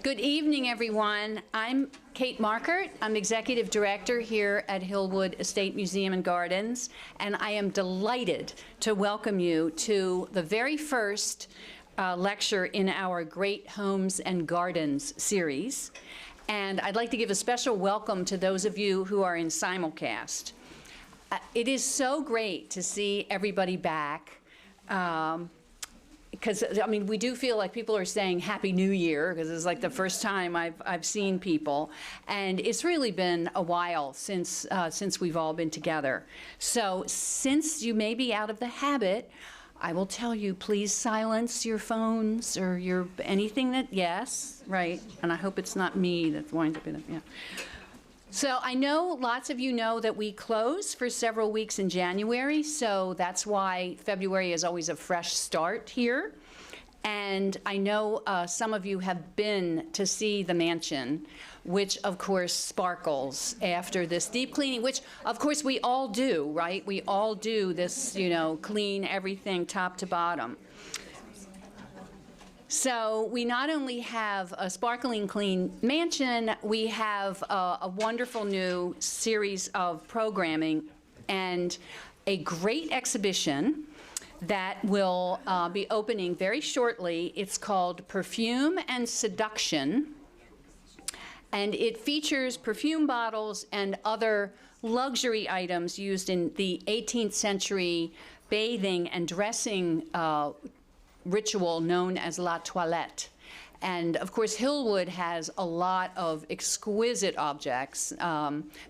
Good evening, everyone. I'm Kate Markert. I'm Executive Director here at Hillwood Estate Museum and Gardens, and I am delighted to welcome you to the very first lecture in our Great Homes and Gardens series. And I'd like to give a special welcome to those of you who are in simulcast. It is so great to see everybody back. Because, I mean, we do feel like people are saying Happy New Year, because it's like the first time I've seen people. And it's really been a while since we've all been together. So since you may be out of the habit, I will tell you, please silence your phones or anything that, yes, right. And I hope it's not me that winds up in it, yeah. So I know lots of you know that we close for several weeks in January, so that's why February is always a fresh start here. And I know some of you have been to see the mansion, which of course sparkles after this deep cleaning, which of course we all do, right? We all do this, you know, clean everything top to bottom. So we not only have a sparkling clean mansion, we have a wonderful new series of programming and a great exhibition that will be opening very shortly. It's called Perfume and Seduction, and it features perfume bottles and other luxury items used in the 18th century bathing and dressing ritual known as la toilette. And of course Hillwood has a lot of exquisite objects,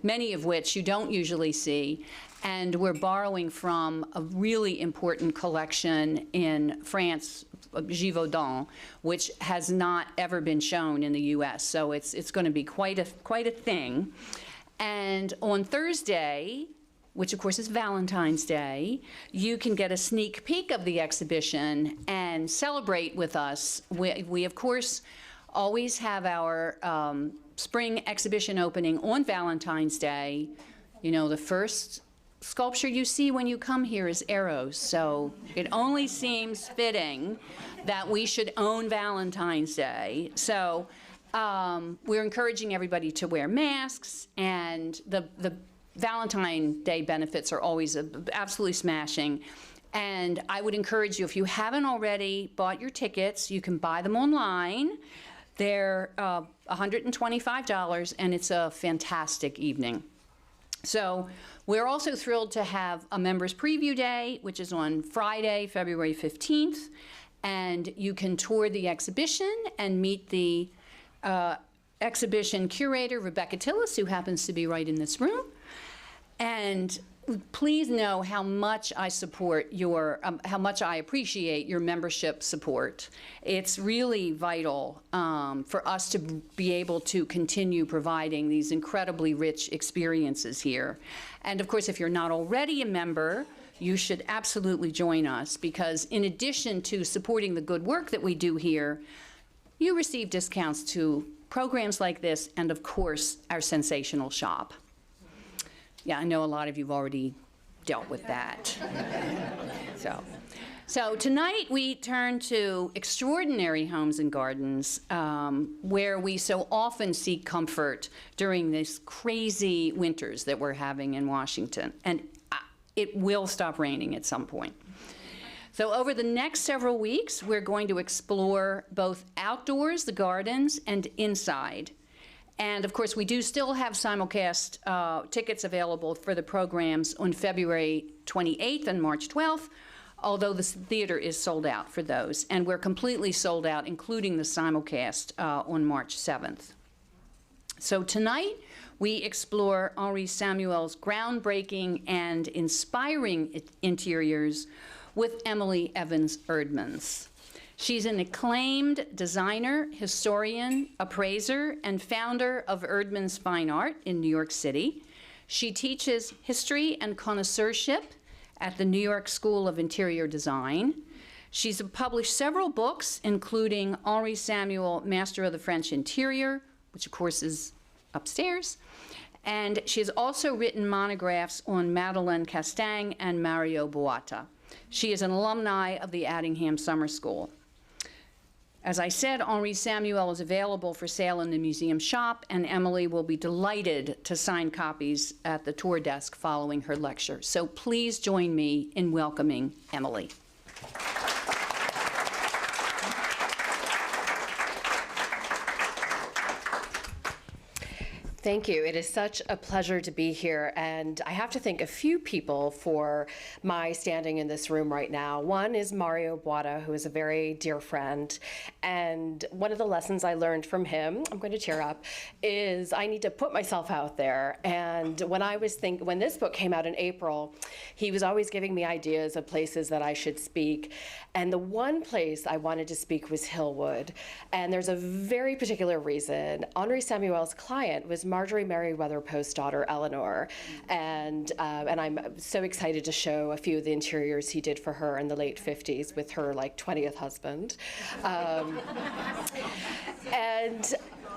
many of which you don't usually see, and we're borrowing from a really important collection in France, Givaudan, which has not ever been shown in the US, so it's going to be quite a thing. And on Thursday, which of course is Valentine's Day, you can get a sneak peek of the exhibition and celebrate with us. We of course always have our spring exhibition opening on Valentine's Day. You know, the first sculpture you see when you come here is arrows, so it only seems fitting that we should own Valentine's Day. So we're encouraging everybody to wear masks, and the Valentine's Day benefits are always absolutely smashing. And I would encourage you, if you haven't already bought your tickets, you can buy them online. They're $125, and it's a fantastic evening. So we're also thrilled to have a members preview day, which is on Friday, February 15th. And you can tour the exhibition and meet the exhibition curator, Rebecca Tillis, who happens to be right in this room. And please know how much I support your, how much I appreciate your membership support. It's really vital for us to be able to continue providing these incredibly rich experiences here. And of course, if you're not already a member, you should absolutely join us, because in addition to supporting the good work that we do here, you receive discounts to programs like this and of course our sensational shop. Yeah, I know a lot of you've already dealt with that. So tonight we turn to extraordinary homes and gardens, where we so often seek comfort during these crazy winters that we're having in Washington. And it will stop raining at some point. So over the next several weeks, we're going to explore both outdoors, the gardens, and inside. And of course, we do still have simulcast tickets available for the programs on February 28th and March 12th, although the theater is sold out for those. And we're completely sold out, including the simulcast on March 7th. So tonight, we explore Henri Samuel's groundbreaking and inspiring interiors with Emily Evans Eerdmans. She's an acclaimed designer, historian, appraiser, and founder of Eerdmans Fine Art in New York City. She teaches history and connoisseurship at the New York School of Interior Design. She's published several books, including Henri Samuel, Master of the French Interior, which of course is upstairs. And she has also written monographs on Madeleine Castaing and Mario Boata. She is an alumni of the Addingham Summer School. As I said, Henri Samuel is available for sale in the museum shop, and Emily will be delighted to sign copies at the tour desk following her lecture. So please join me in welcoming Emily. Thank you. It is such a pleasure to be here, and I have to thank a few people for my standing in this room right now. One is Mario Boada, who is a very dear friend, and one of the lessons I learned from him, I'm going to tear up, is I need to put myself out there. And when this book came out in April, he was always giving me ideas of places that I should speak, and the one place I wanted to speak was Hillwood, and there's a very particular reason. Henri Samuel's client was Marjorie Merriweather Post's daughter, Eleanor, and I'm so excited to show a few of the interiors he did for her in the late 50s with her 20th husband. And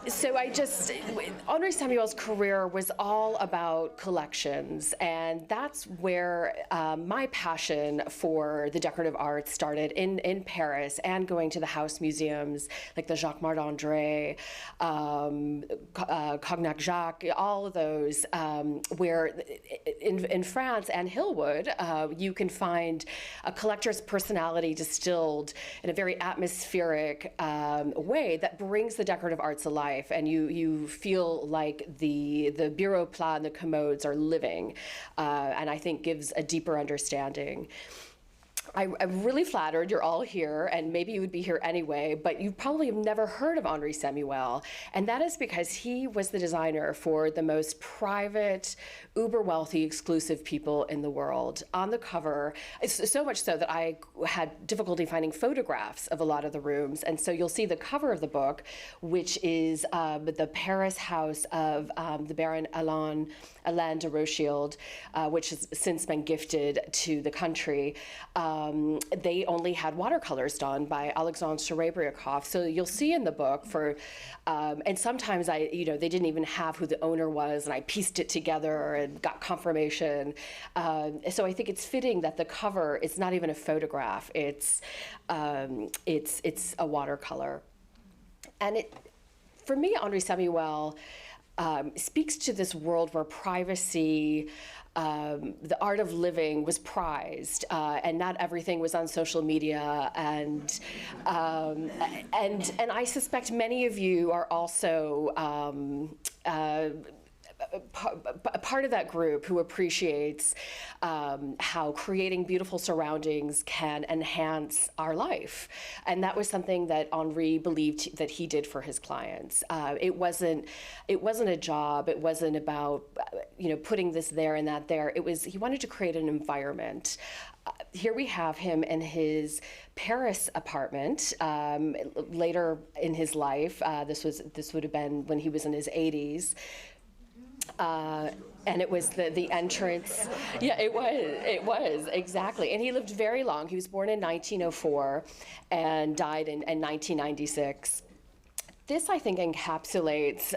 so Henri Samuel's career was all about collections, and that's where my passion for the decorative arts started in Paris, and going to the house museums like the Jacques Mardandré, Cognac-Jacques, all of those, where in France and Hillwood, you can find a collector's personality distilled in a very atmospheric way that brings the decorative arts alive. And you feel like the bureau plat and the commodes are living, and I think gives a deeper understanding. I'm really flattered you're all here, and maybe you would be here anyway, but you probably have never heard of Henri Samuel, and that is because he was the designer for the most private, uber-wealthy, exclusive people in the world. On the cover, so much so that I had difficulty finding photographs of a lot of the rooms, and so you'll see the cover of the book, which is the Paris house of the Baron Alain de Rothschild, which has since been gifted to the country. They only had watercolors done by Alexandre Serebriakov. So you'll see in the book and sometimes they didn't even have who the owner was, and I pieced it together and got confirmation. So I think it's fitting that the cover is not even a photograph; it's a watercolor. And for me, Henri Samuel speaks to this world where privacy, the art of living was prized, and not everything was on social media, and I suspect many of you are also part of that group who appreciates how creating beautiful surroundings can enhance our life. And that was something that Henri believed that he did for his clients. It wasn't a job. It wasn't about putting this there and that there. He wanted to create an environment. Here we have him in his Paris apartment. Later in his life, this would have been when he was in his 80s. And it was the entrance. Yeah, it was, exactly. And he lived very long. He was born in 1904 and died in 1996. This, I think, encapsulates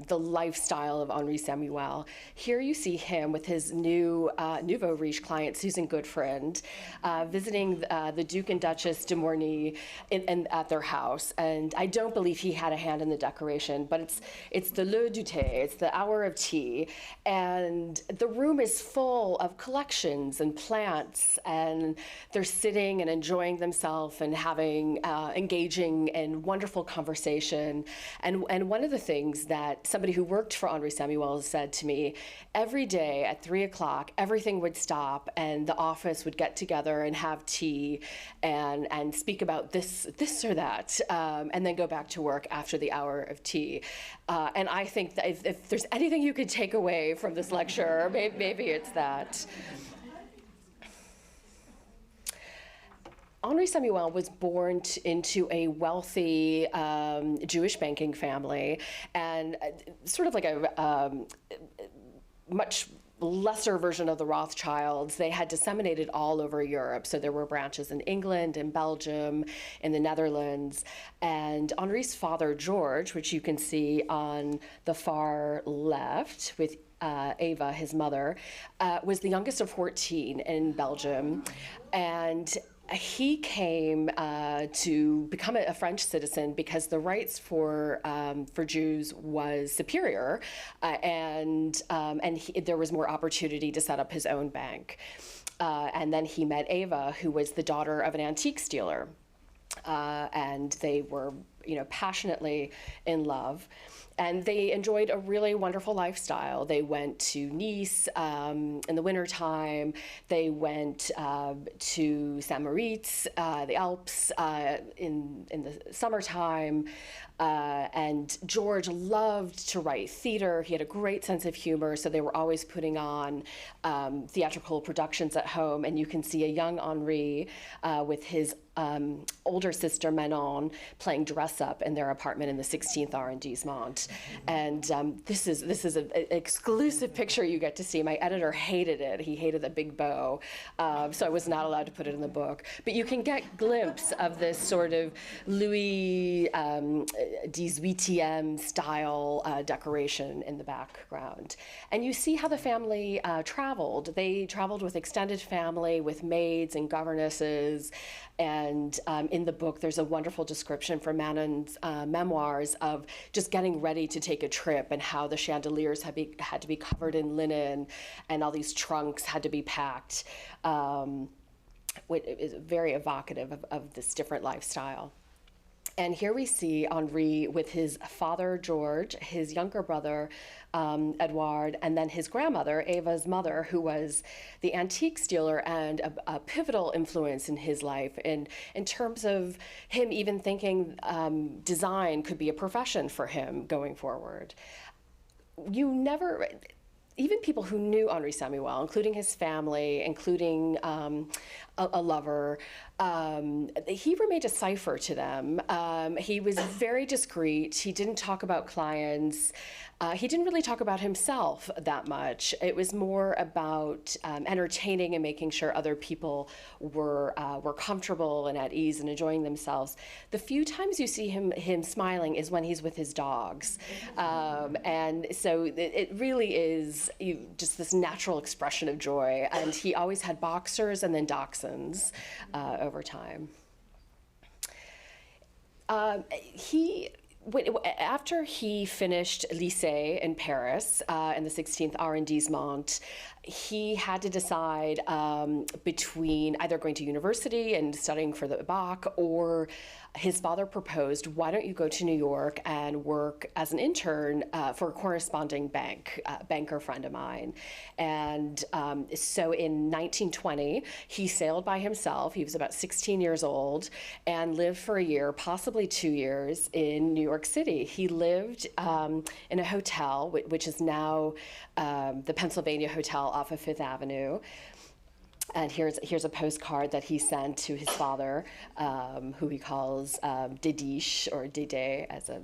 the lifestyle of Henri Samuel. Here you see him with his new nouveau riche client, Susan Goodfriend, visiting the Duke and Duchess de Morny at their house. And I don't believe he had a hand in the decoration, but it's the l'heure du thé, it's the hour of tea. And the room is full of collections and plants, and they're sitting and enjoying themselves and having engaging in wonderful conversation. And one of the things that somebody who worked for Henri Samuel said to me, every day at 3 o'clock, everything would stop and the office would get together and have tea and speak about this or that, and then go back to work after the hour of tea. And I think that if there's anything you could take away from this lecture, maybe it's that. Henri Samuel was born into a wealthy Jewish banking family, and sort of like a much lesser version of the Rothschilds. They had disseminated all over Europe. So there were branches in England, in Belgium, in the Netherlands. And Henri's father, George, which you can see on the far left with Ava, his mother, was the youngest of 14 in Belgium. And he came to become a French citizen because the rights for Jews was superior, and there was more opportunity to set up his own bank. And then he met Eva, who was the daughter of an antiques dealer, and they were, passionately in love. And they enjoyed a really wonderful lifestyle. They went to Nice in the wintertime. They went to St. Moritz, the Alps, in the summertime. And George loved to write theater. He had a great sense of humor, so they were always putting on theatrical productions at home. And you can see a young Henri with his older sister Manon playing dress-up in their apartment in the 16th arrondissement. And this is an exclusive picture you get to see. My editor hated it. He hated the big bow, so I was not allowed to put it in the book. But you can get a glimpse of this sort of Louis XVIIIe style decoration in the background. And you see how the family traveled. They traveled with extended family, with maids and governesses. And in the book, there's a wonderful description from Manon's memoirs of just getting ready to take a trip and how the chandeliers had to be covered in linen and all these trunks had to be packed. It is very evocative of this different lifestyle. And here we see Henri with his father, George, his younger brother, Edouard, and then his grandmother, Eva's mother, who was the antiques dealer and a pivotal influence in his life in terms of him even thinking design could be a profession for him going forward. Even people who knew Henri Samuel, including his family, including a lover, he remained a cipher to them. He was very discreet. He didn't talk about clients. He didn't really talk about himself that much. It was more about entertaining and making sure other people were comfortable and at ease and enjoying themselves. The few times you see him smiling is when he's with his dogs. And so it really is just this natural expression of joy. And he always had boxers and then dachshunds over time. After he finished lycée in Paris, in the 16th arrondissement, he had to decide between either going to university and studying for the bac, or his father proposed, why don't you go to New York and work as an intern for a corresponding banker friend of mine. And so in 1920, he sailed by himself. He was about 16 years old and lived for a year, possibly 2 years, in New York City. He lived in a hotel, which is now the Pennsylvania Hotel off of Fifth Avenue. And here's a postcard that he sent to his father, who he calls Dediche, or Dédé, as a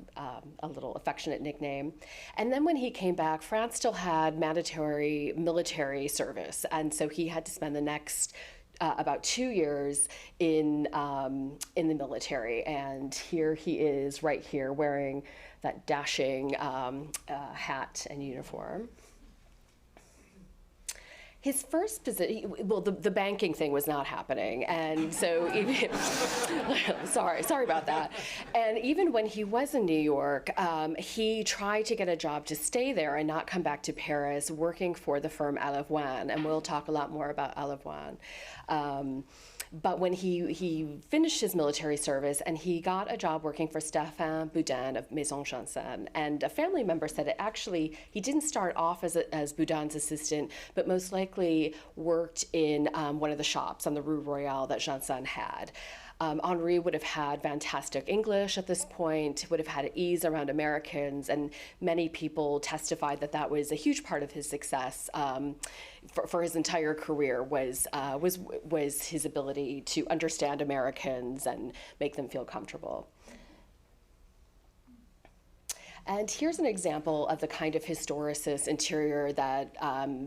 little affectionate nickname. And then when he came back, France still had mandatory military service, and so he had to spend the next about 2 years in the military. And here he is, right here, wearing that dashing hat and uniform. His first position, well, the banking thing was not happening, and so sorry about that. And even when he was in New York, he tried to get a job to stay there and not come back to Paris, working for the firm Eleanor, and we'll talk a lot more about Eleanor. But when he finished his military service and he got a job working for Stéphane Boudin of Maison Janssen, and a family member said that actually he didn't start off as Boudin's assistant, but most likely worked in one of the shops on the Rue Royale that Janssen had. Henri would have had fantastic English at this point, would have had ease around Americans, and many people testified that that was a huge part of his success for his entire career was his ability to understand Americans and make them feel comfortable. And here's an example of the kind of historicist interior that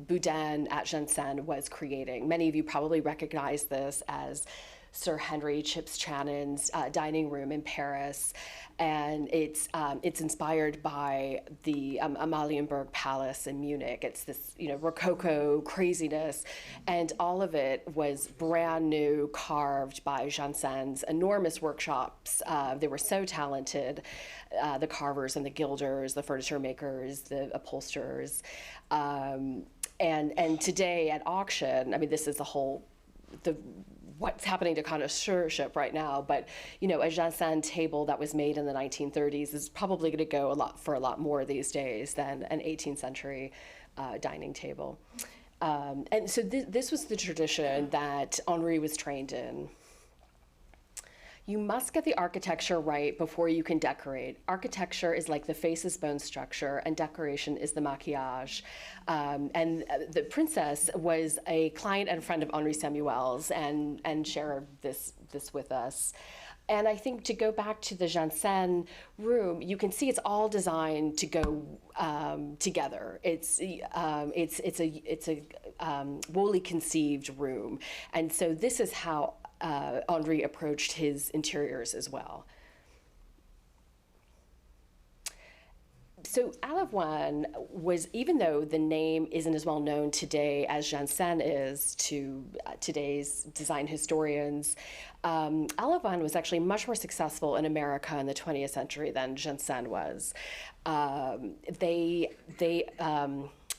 Boudin at Janssen was creating. Many of you probably recognize this as Sir Henry Chips Chanin's dining room in Paris. And it's inspired by the Amalienburg Palace in Munich. It's this, Rococo craziness, and all of it was brand new, carved by Jansen's enormous workshops. They were so talented, the carvers and the gilders, the furniture makers, the upholsterers, and today at auction, I mean, this is what's happening to connoisseurship right now, but a Jansen table that was made in the 1930s is probably going to go for a lot more these days than an 18th century dining table. And so this was the tradition that Henri was trained in. You must get the architecture right before you can decorate. Architecture is like the face's bone structure, and decoration is the maquillage. And the princess was a client and friend of Henri Samuel's, and shared this with us. And I think to go back to the Jansen room, you can see it's all designed to go together. It's a woolly conceived room, and so this is how Henri approached his interiors as well. So Alevoine was, even though the name isn't as well known today as Jansen is to today's design historians, Alevoine was actually much more successful in America in the 20th century than Jansen was. They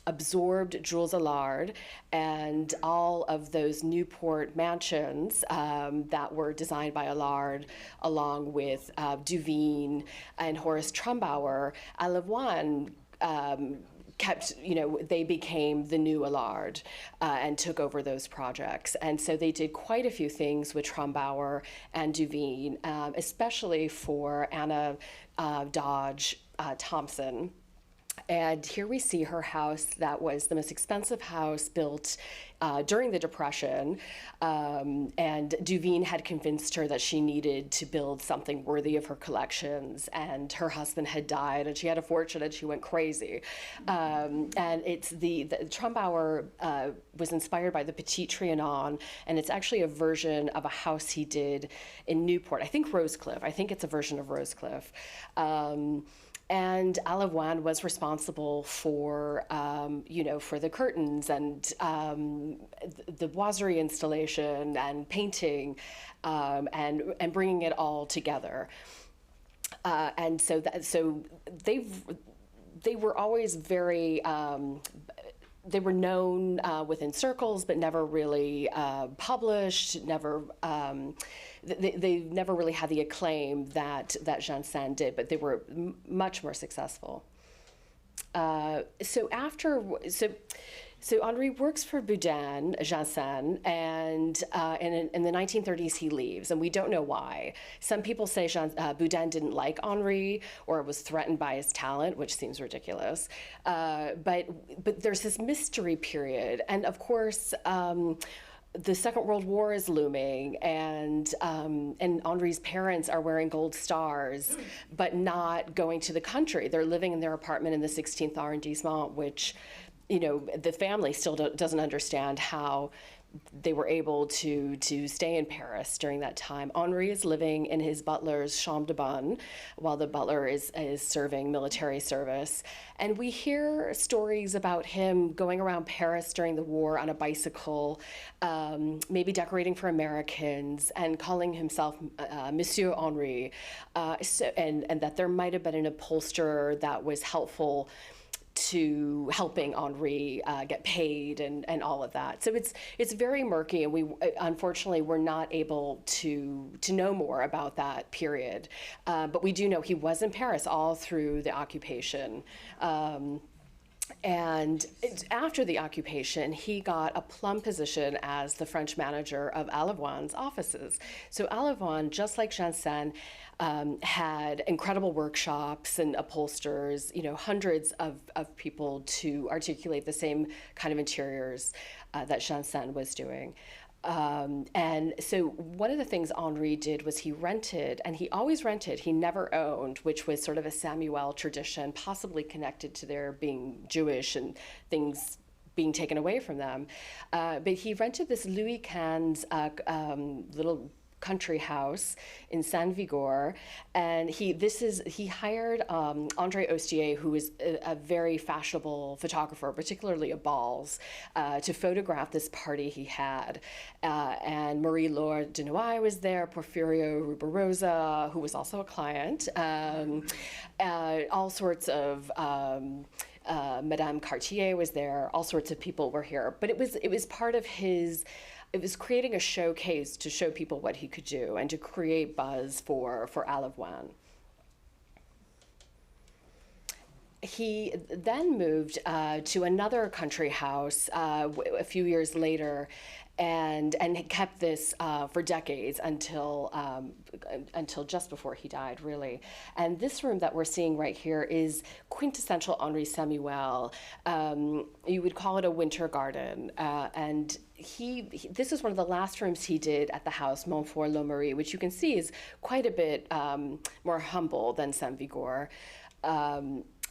absorbed Jules Allard and all of those Newport mansions that were designed by Allard, along with Duveen and Horace Trumbauer. Alevoine kept, they became the new Allard and took over those projects. And so they did quite a few things with Trumbauer and Duveen, especially for Anna Dodge Thompson. And here we see her house that was the most expensive house built during the Depression. And Duveen had convinced her that she needed to build something worthy of her collections. And her husband had died, and she had a fortune, and she went crazy. And it's the Trumbauer was inspired by the Petit Trianon, and it's actually a version of a house he did in Newport. I think Rosecliff. I think it's a version of Rosecliff. And Alevoine was responsible for, for the curtains and the boiserie installation and painting, and bringing it all together. And so they were always very. They were known within circles, but never really published. They never really had the acclaim that Jansen did, but they were much more successful. So Henri works for Boudin, Jansen, and in the 1930s he leaves, and we don't know why. Some people say Boudin didn't like Henri or was threatened by his talent, which seems ridiculous. But there's this mystery period, and of course, the Second World War is looming, and Henri's parents are wearing gold stars, but not going to the country. They're living in their apartment in the 16th arrondissement, which, the family still doesn't understand how they were able to stay in Paris during that time. Henri is living in his butler's chambre de bonne while the butler is serving military service. And we hear stories about him going around Paris during the war on a bicycle, maybe decorating for Americans, and calling himself Monsieur Henri, and that there might have been an upholsterer that was helpful to helping Henri get paid and all of that. So it's very murky, and we unfortunately were not able to know more about that period. But we do know he was in Paris all through the occupation. And after the occupation, he got a plum position as the French manager of Alevoine's offices. So Alevoine, just like Jansen, had incredible workshops and upholsterers, hundreds of people to articulate the same kind of interiors that Jansen was doing. And so one of the things Henri did was he rented, and he always rented, he never owned, which was sort of a Samuel tradition, possibly connected to their being Jewish and things being taken away from them. But he rented this Louis Quinze little country house in Saint-Vigor, and he hired André Ostier, who is a very fashionable photographer, particularly of balls, to photograph this party he had. And Marie-Laure de Noailles was there, Porfirio Rubirosa, who was also a client, all sorts of Madame Cartier was there, all sorts of people were here. But it was part of it was creating a showcase to show people what he could do and to create buzz for Alevoine. He then moved to another country house a few years later, and kept this for decades until just before he died, really. And this room that we're seeing right here is quintessential Henri Samuel. You would call it a winter garden, and this is one of the last rooms he did at the house Montfort-l'Aumerie, which you can see is quite a bit more humble than Saint-Vigor.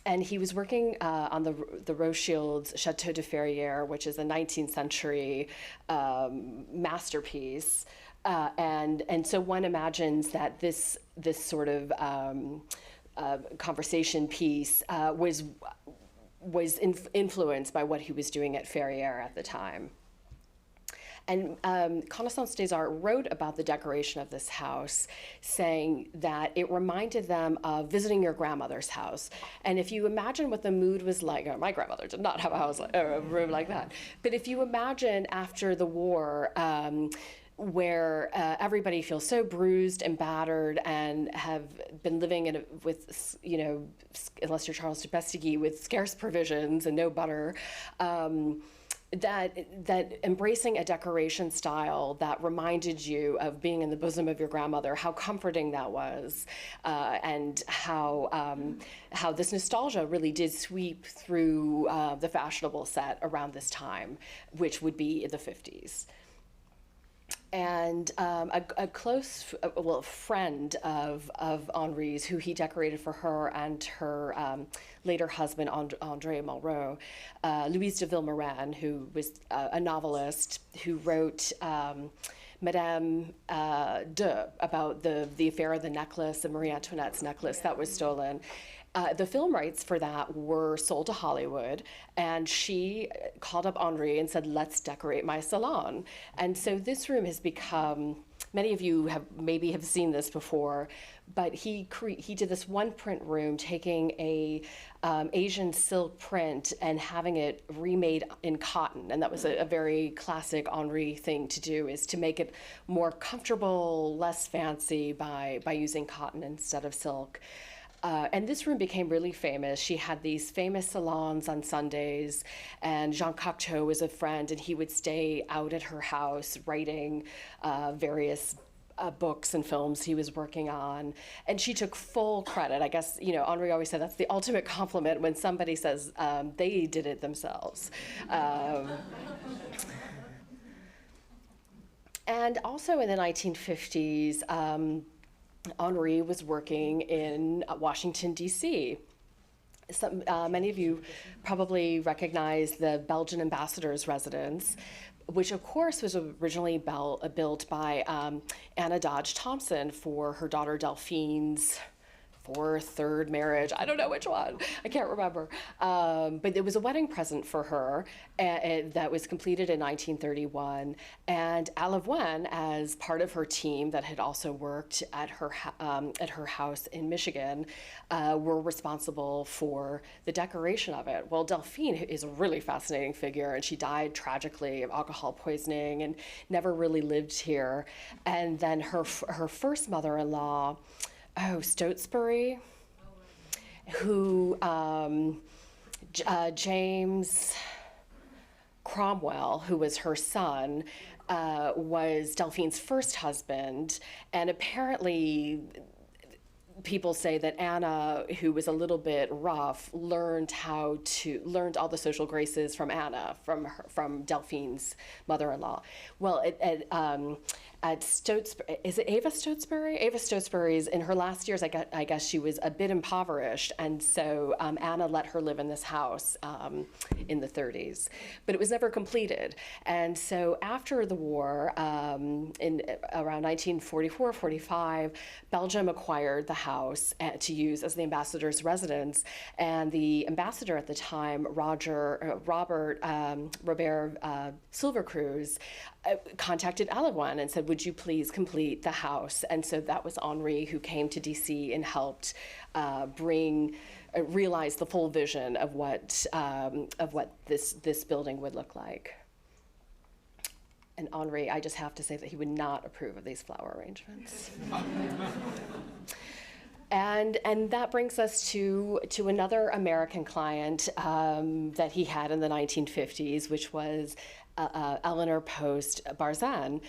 And he was working on the Rothschild's Chateau de Ferrières, which is a 19th century masterpiece. And so one imagines that this sort of conversation piece was influenced by what he was doing at Ferrières at the time. And Connaissance des Arts wrote about the decoration of this house, saying that it reminded them of visiting your grandmother's house. And if you imagine what the mood was like, my grandmother did not have a room like that. But if you imagine after the war, where everybody feels so bruised and battered and have been living with, unless you're Charles de Bestigui, with scarce provisions and no butter, that embracing a decoration style that reminded you of being in the bosom of your grandmother, how comforting that was, and how this nostalgia really did sweep through the fashionable set around this time, which would be the 50s. And a close friend of Henri's, who he decorated for her and her later husband, André Malraux, Louise de Villemorin, who was a novelist who wrote Madame de, about the affair of the necklace, the Marie Antoinette's necklace that was stolen. The film rights for that were sold to Hollywood, and she called up Henri and said, let's decorate my salon. And so this room has become, many of you maybe have seen this before, but he did this one print room, taking a Asian silk print and having it remade in cotton. And that was a very classic Henri thing to do, is to make it more comfortable, less fancy by using cotton instead of silk. And this room became really famous. She had these famous salons on Sundays, and Jean Cocteau was a friend, and he would stay out at her house writing various books and films he was working on. And she took full credit. I guess, Henri always said that's the ultimate compliment when somebody says they did it themselves. And also in the 1950s, Henri was working in Washington, D.C. Many of you probably recognize the Belgian ambassador's residence, which of course was originally built by Anna Dodge Thompson for her daughter Delphine's third marriage. I don't know which one. I can't remember. But it was a wedding present for her that was completed in 1931. And Alevoine, as part of her team that had also worked at her house in Michigan, were responsible for the decoration of it. Well, Delphine is a really fascinating figure, and she died tragically of alcohol poisoning and never really lived here. And then her first mother-in-law, Stotesbury, who James Cromwell, who was her son, was Delphine's first husband, and apparently people say that Anna, who was a little bit rough, learned all the social graces from Anna, from Delphine's mother-in-law. Well, at Stotesbury. Is it Ava Stotesbury? Ava Stotesbury's, in her last years, I guess she was a bit impoverished, and so Anna let her live in this house in the 30s. But it was never completed. And so after the war, in around 1944-45, Belgium acquired the house to use as the ambassador's residence, and the ambassador at the time, Robert Silvercruise, contacted Eleanor and said, would you please complete the house? And so that was Henri who came to DC and helped realize the full vision of what this building would look like. And Henri, I just have to say that he would not approve of these flower arrangements. And that brings us to another American client that he had in the 1950s, which was Eleanor post Barzan.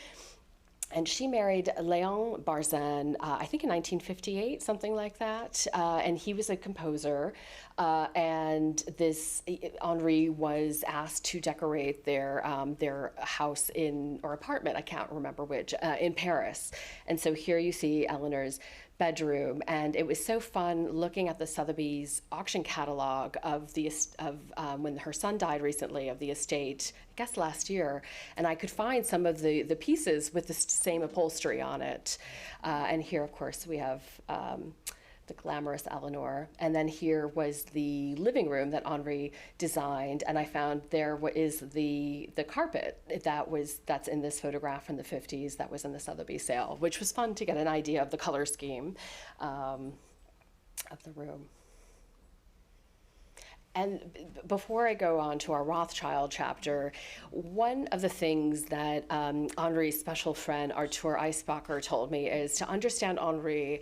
And she married Léon Barzan, I think in 1958, something like that. And he was a composer. And Henri was asked to decorate their house or apartment, I can't remember which, in Paris. And so here you see Eleanor's bedroom, and it was so fun looking at the Sotheby's auction catalog of when her son died recently, of the estate, I guess last year, and I could find some of the pieces with the same upholstery on it. And here, of course, we have the glamorous Eleanor, and then here was the living room that Henri designed, and I found there is the carpet that's in this photograph from the 50s that was in the Sotheby's sale, which was fun to get an idea of the color scheme of the room. And before I go on to our Rothschild chapter, one of the things that Henri's special friend Arthur Eisbacher told me is to understand Henri,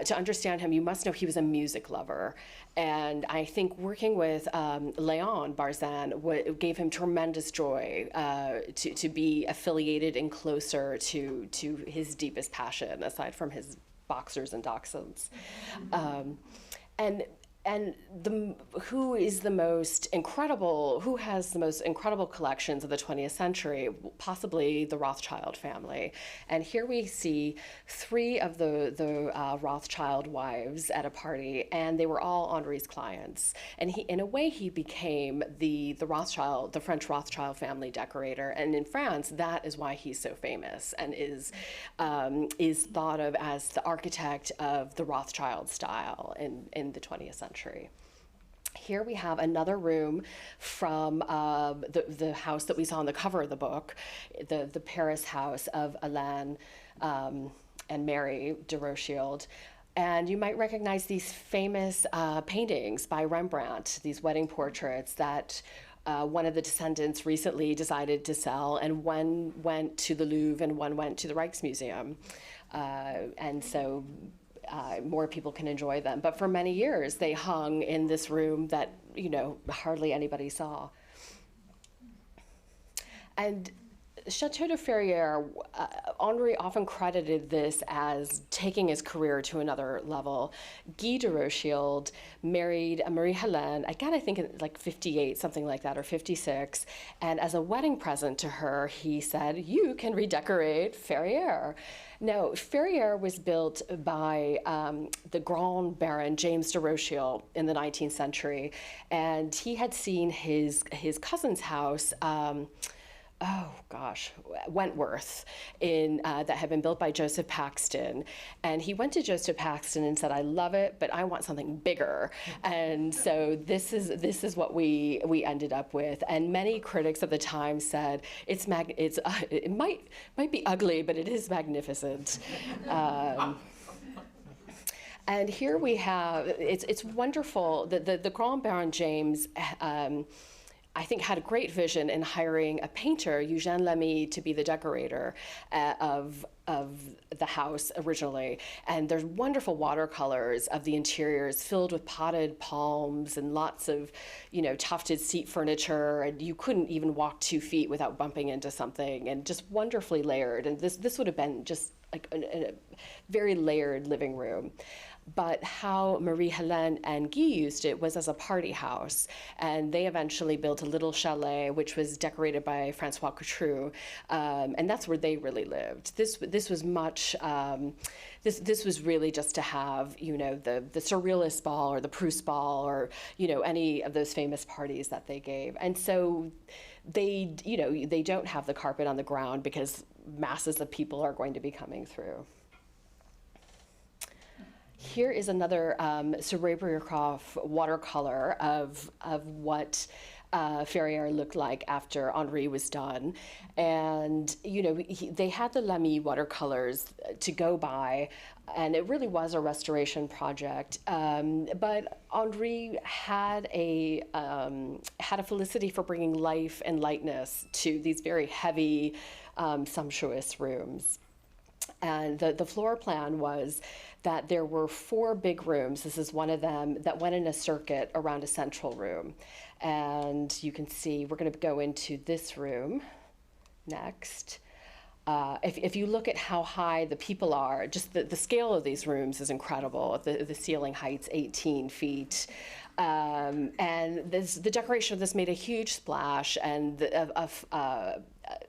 to understand him, you must know he was a music lover. And I think working with Léon Barzan gave him tremendous joy to be affiliated and closer to his deepest passion, aside from his boxers and dachshunds. And who has the most incredible collections of the 20th century? Possibly the Rothschild family. And here we see three of the Rothschild wives at a party, and they were all Henri's clients. And in a way, he became the French Rothschild family decorator. And in France, that is why he's so famous and is thought of as the architect of the Rothschild style in the 20th century. Here we have another room from the house that we saw on the cover of the book, the Paris house of Helene and Mary de Rothschild. And you might recognize these famous paintings by Rembrandt, these wedding portraits that one of the descendants recently decided to sell, and one went to the Louvre and one went to the Rijksmuseum. And so more people can enjoy them. But for many years, they hung in this room that, hardly anybody saw. And Chateau de Ferrières, Henri often credited this as taking his career to another level. Guy de Rothschild married Marie-Helene, again, I think in like 58, something like that, or 56. And as a wedding present to her, he said, you can redecorate Ferrières. Now, Ferrières was built by the Grand Baron James de Rothschild in the 19th century. And he had seen his cousin's house, Wentworth, that had been built by Joseph Paxton. And he went to Joseph Paxton and said, I love it, but I want something bigger. And so this is what we ended up with. And many critics at the time said, it might be ugly, but it is magnificent. And here we have, it's wonderful, the Grand Baron James, I think, had a great vision in hiring a painter, Eugène Lamy, to be the decorator of the house originally. And there's wonderful watercolors of the interiors filled with potted palms and lots of, tufted seat furniture. And you couldn't even walk 2 feet without bumping into something, and just wonderfully layered. And this would have been just like a very layered living room. But how Marie-Helene and Guy used it was as a party house. And they eventually built a little chalet, which was decorated by Francois Couture. And that's where they really lived. This was much, this was really just to have, the Surrealist Ball or the Proust Ball or, any of those famous parties that they gave. And so they don't have the carpet on the ground because masses of people are going to be coming through. Here is another cerebrocroft watercolor of what Ferrier looked like after Henri was done. And, they had the Lamy watercolors to go by, and it really was a restoration project. But Henri had a felicity for bringing life and lightness to these very heavy, sumptuous rooms. And the floor plan was that there were 4 big rooms. This is one of them that went in a circuit around a central room. And you can see, we're going to go into this room next. If you look at how high the people are, just the scale of these rooms is incredible. The ceiling height's 18 feet. And the decoration of this made a huge splash and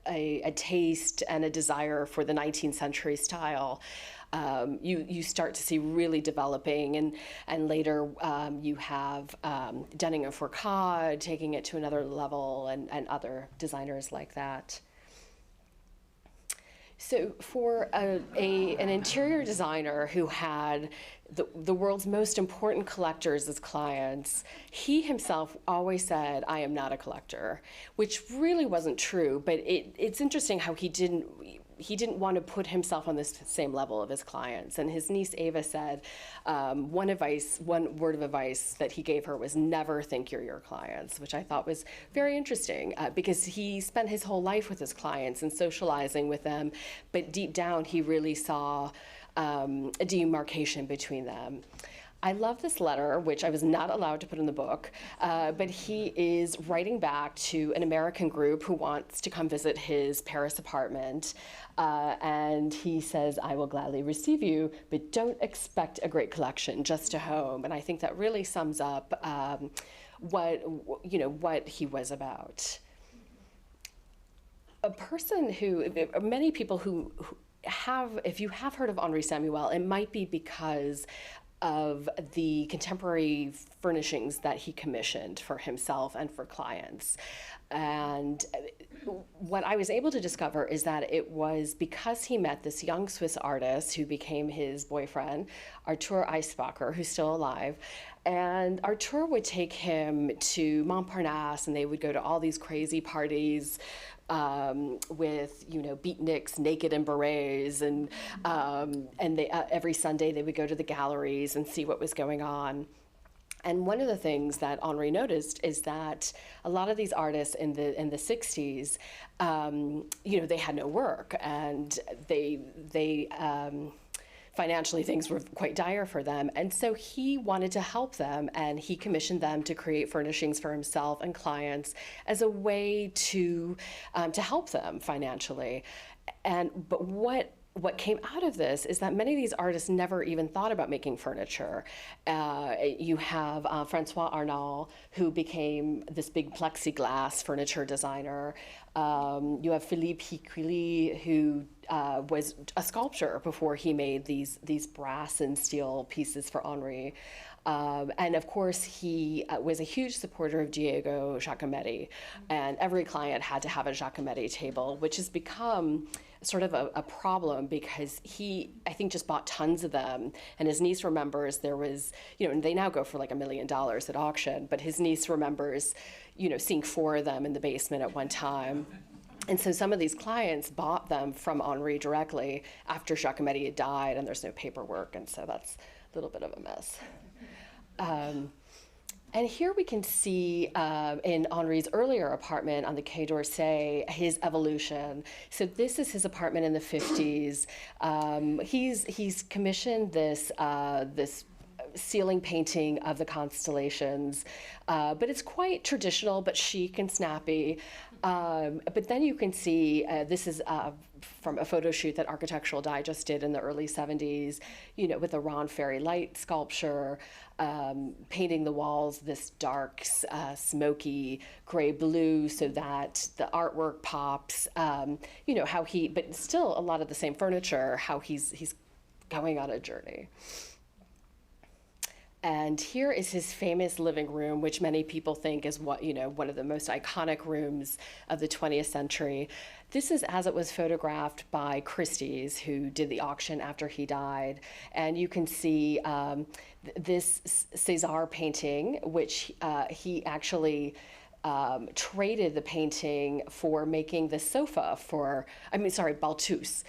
a taste and a desire for the 19th century style. You start to see really developing, and later you have Dunning and Fourcade taking it to another level, and other designers like that. So for an interior designer who had the world's most important collectors as clients, he himself always said, "I am not a collector," which really wasn't true, but it's interesting how he didn't want to put himself on the same level of his clients. And his niece Ava said one word of advice that he gave her was never think you're your clients, which I thought was very interesting because he spent his whole life with his clients and socializing with them, but deep down he really saw a demarcation between them. I love this letter, which I was not allowed to put in the book, but he is writing back to an American group who wants to come visit his Paris apartment, and he says, "I will gladly receive you, but don't expect a great collection, just a home." And I think that really sums up what he was about. A person who, many people who have, if you have heard of Henri Samuel, it might be because of the contemporary furnishings that he commissioned for himself and for clients. And what I was able to discover is that it was because he met this young Swiss artist who became his boyfriend, Arthur Eisbacher, who's still alive. And Arthur would take him to Montparnasse, and they would go to all these crazy parties with beatniks naked in berets, and they every Sunday they would go to the galleries and see what was going on. And one of the things that Henri noticed is that a lot of these artists in the 60s, they had no work, and they financially things were quite dire for them. And so he wanted to help them, and he commissioned them to create furnishings for himself and clients as a way to help them financially. But what came out of this is that many of these artists never even thought about making furniture. You have Francois Arnault, who became this big plexiglass furniture designer. You have Philippe Hiquili, who was a sculptor before he made these brass and steel pieces for Henri. And of course, he was a huge supporter of Diego Giacometti, and every client had to have a Giacometti table, which has become sort of a problem because he, I think, just bought tons of them. And his niece remembers there was, and they now go for like $1 million at auction, but his niece remembers, seeing 4 of them in the basement at one time. And so some of these clients bought them from Henri directly after Giacometti had died, and there's no paperwork, and so that's a little bit of a mess. And here we can see in Henri's earlier apartment on the Quai d'Orsay his evolution. So this is his apartment in the 50s. He's commissioned this ceiling painting of the constellations, but it's quite traditional, but chic and snappy. But then you can see, this is from a photo shoot that Architectural Digest did in the early 70s, with a Ron Ferry light sculpture, painting the walls this dark, smoky gray-blue so that the artwork pops, but still a lot of the same furniture, how he's going on a journey. And here is his famous living room, which many people think is one of the most iconic rooms of the 20th century. This is as it was photographed by Christie's, who did the auction after he died. And you can see this César painting, which he actually traded the painting for making the sofa Balthus.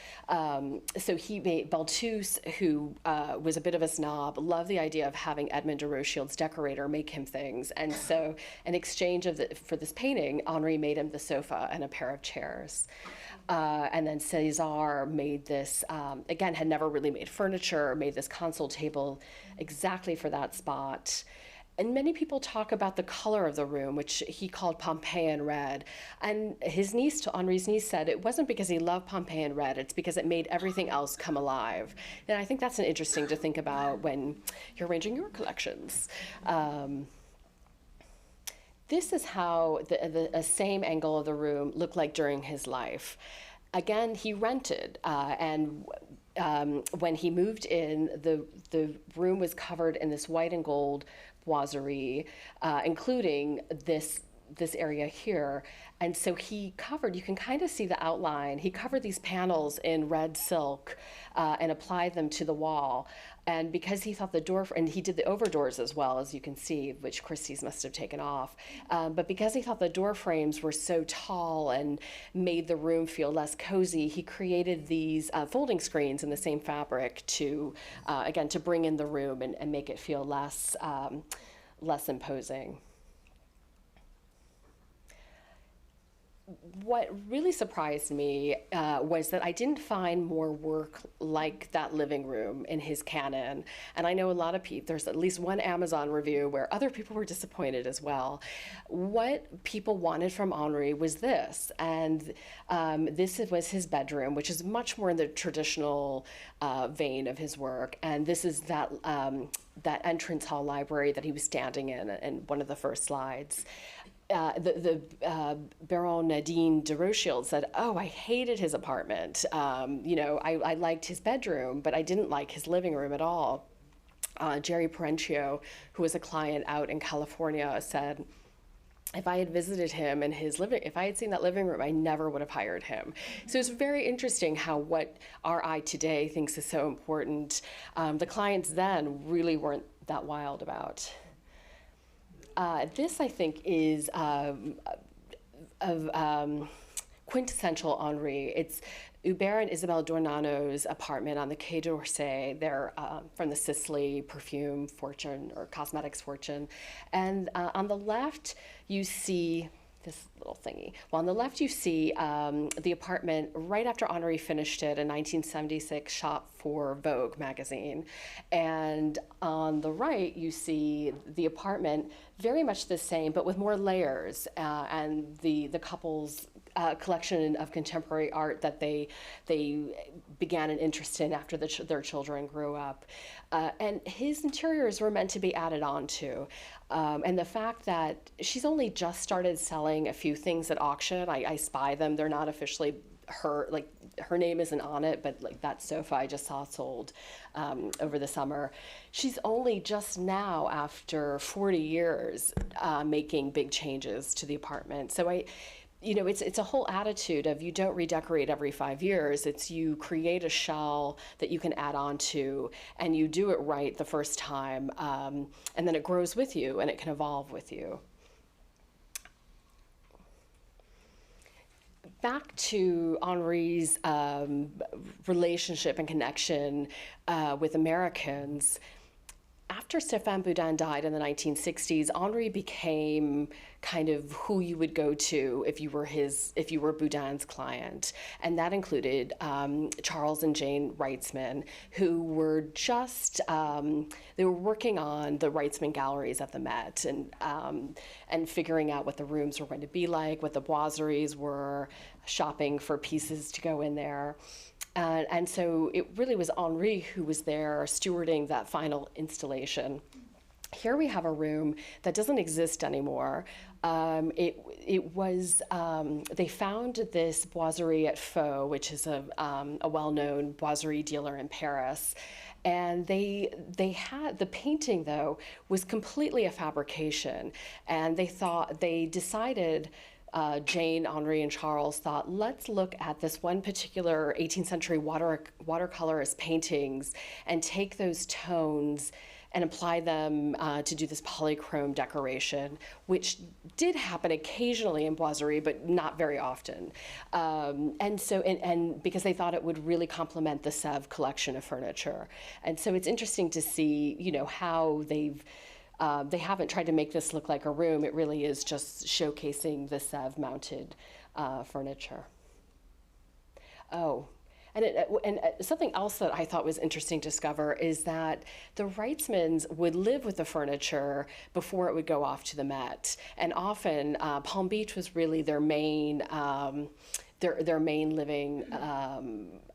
So he made Balthus, who was a bit of a snob, loved the idea of having Edmond de Rothschild's decorator make him things. And so in exchange for this painting, Henri made him the sofa and a pair of chairs. And then César made this, again, had never really made furniture, made this console table exactly for that spot. And many people talk about the color of the room, which he called Pompeian red. And Henri's niece said it wasn't because he loved Pompeian red, it's because it made everything else come alive. And I think that's interesting to think about when you're arranging your collections. This is how the same angle of the room looked like during his life. Again, he rented, and when he moved in, the room was covered in this white and gold boiserie, including this area here. And so he covered, you can kind of see the outline, he covered these panels in red silk and applied them to the wall. And because he thought and he did the overdoors as well, as you can see, which Christie's must have taken off. But because he thought the door frames were so tall and made the room feel less cozy, he created these folding screens in the same fabric to, again, to bring in the room and make it feel less imposing. What really surprised me was that I didn't find more work like that living room in his canon. And I know a lot of people, there's at least one Amazon review where other people were disappointed as well. What people wanted from Henri was this. And this was his bedroom, which is much more in the traditional vein of his work. And this is that entrance hall library that he was standing in one of the first slides. The Baron Nadine de Rothschild said, "Oh, I hated his apartment. I liked his bedroom, but I didn't like his living room at all." Jerry Perenchio, who was a client out in California, said, if I had visited him in if I had seen that living room, I never would have hired him. So it's very interesting how what our eye today thinks is so important, the clients then really weren't that wild about. This, I think, is quintessential Henri. It's Hubert and Isabelle Dornano's apartment on the Quai d'Orsay. They're from the Sisley perfume fortune or cosmetics fortune. And on the left, you see this little thingy. Well, on the left, you see the apartment right after Henri finished it in 1976, shot for Vogue magazine. And on the right, you see the apartment very much the same, but with more layers, and the couple's collection of contemporary art that they began an interest in after their children grew up. And his interiors were meant to be added on to. And the fact that she's only just started selling a few things at auction, I spy them, they're not officially her name isn't on it, but like that sofa I just saw sold over the summer. She's only just now, after 40 years, making big changes to the apartment. So it's a whole attitude of you don't redecorate every 5 years. It's you create a shell that you can add on to, and you do it right the first time, and then it grows with you and it can evolve with you. Back to Henri's relationship and connection with Americans. after Stéphane Boudin died in the 1960s, Henri became kind of who you would go to if you were Boudin's client, and that included Charles and Jane Reitzman, who were just they were working on the Reitzman galleries at the Met, and figuring out what the rooms were going to be like, what the boiseries were, shopping for pieces to go in there. And so it really was Henri who was there stewarding that final installation. Here we have a room that doesn't exist anymore. It was, they found this boiserie at Faux, which is a well-known boiserie dealer in Paris. And they had, the painting though, was completely a fabrication. And they decided, Jane, Henri, and Charles thought, let's look at this one particular 18th century watercolorist paintings and take those tones and apply them to do this polychrome decoration, which did happen occasionally in boiserie, but not very often. And so, and because they thought it would really complement the Sèvres collection of furniture. And so it's interesting to see, you know, how they haven't tried to make this look like a room. It really is just showcasing the Sèvres mounted furniture. Oh, and something else that I thought was interesting to discover is that the Reitzmans would live with the furniture before it would go off to the Met. And often Palm Beach was really their main their main living,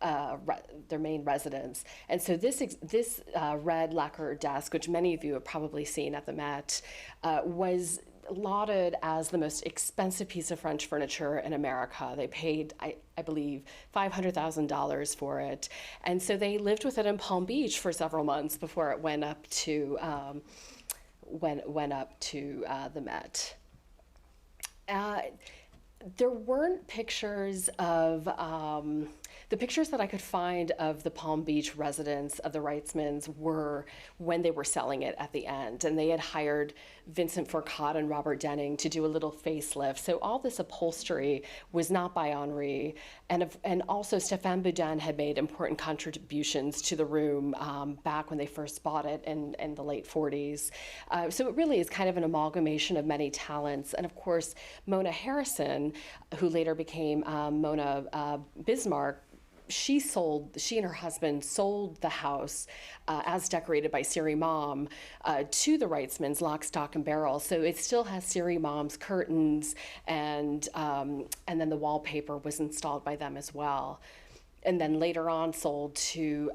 their main residence. And so this red lacquer desk, which many of you have probably seen at the Met, was lauded as the most expensive piece of French furniture in America. They paid, I believe, $500,000 for it. And so they lived with it in Palm Beach for several months before it went up to the Met. There weren't pictures of, the pictures that I could find of the Palm Beach residence of the Reitzmans were when they were selling it at the end. And they had hired Vincent Fourcade and Robert Denning to do a little facelift. So all this upholstery was not by Henri. And also Stéphane Boudin had made important contributions to the room back when they first bought it in the late 40s. So it really is kind of an amalgamation of many talents. And of course, Mona Harrison, who later became Mona Bismarck, she and her husband sold the house as decorated by Siri Mom to the Reitzmans, lock, stock, and barrel. So it still has Siri Mom's curtains, and then the wallpaper was installed by them as well. And then later on sold to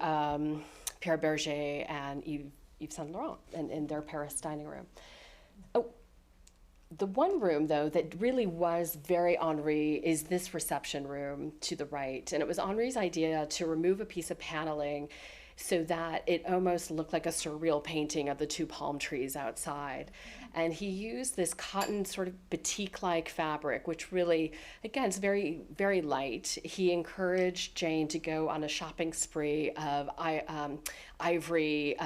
Pierre Berger and Yves Saint Laurent in their Paris dining room. Oh, the one room, though, that really was very Henri is this reception room to the right. And it was Henri's idea to remove a piece of paneling so that it almost looked like a surreal painting of the two palm trees outside. And he used this cotton sort of batik-like fabric, which really, again, is very, very light. He encouraged Jane to go on a shopping spree of ivory,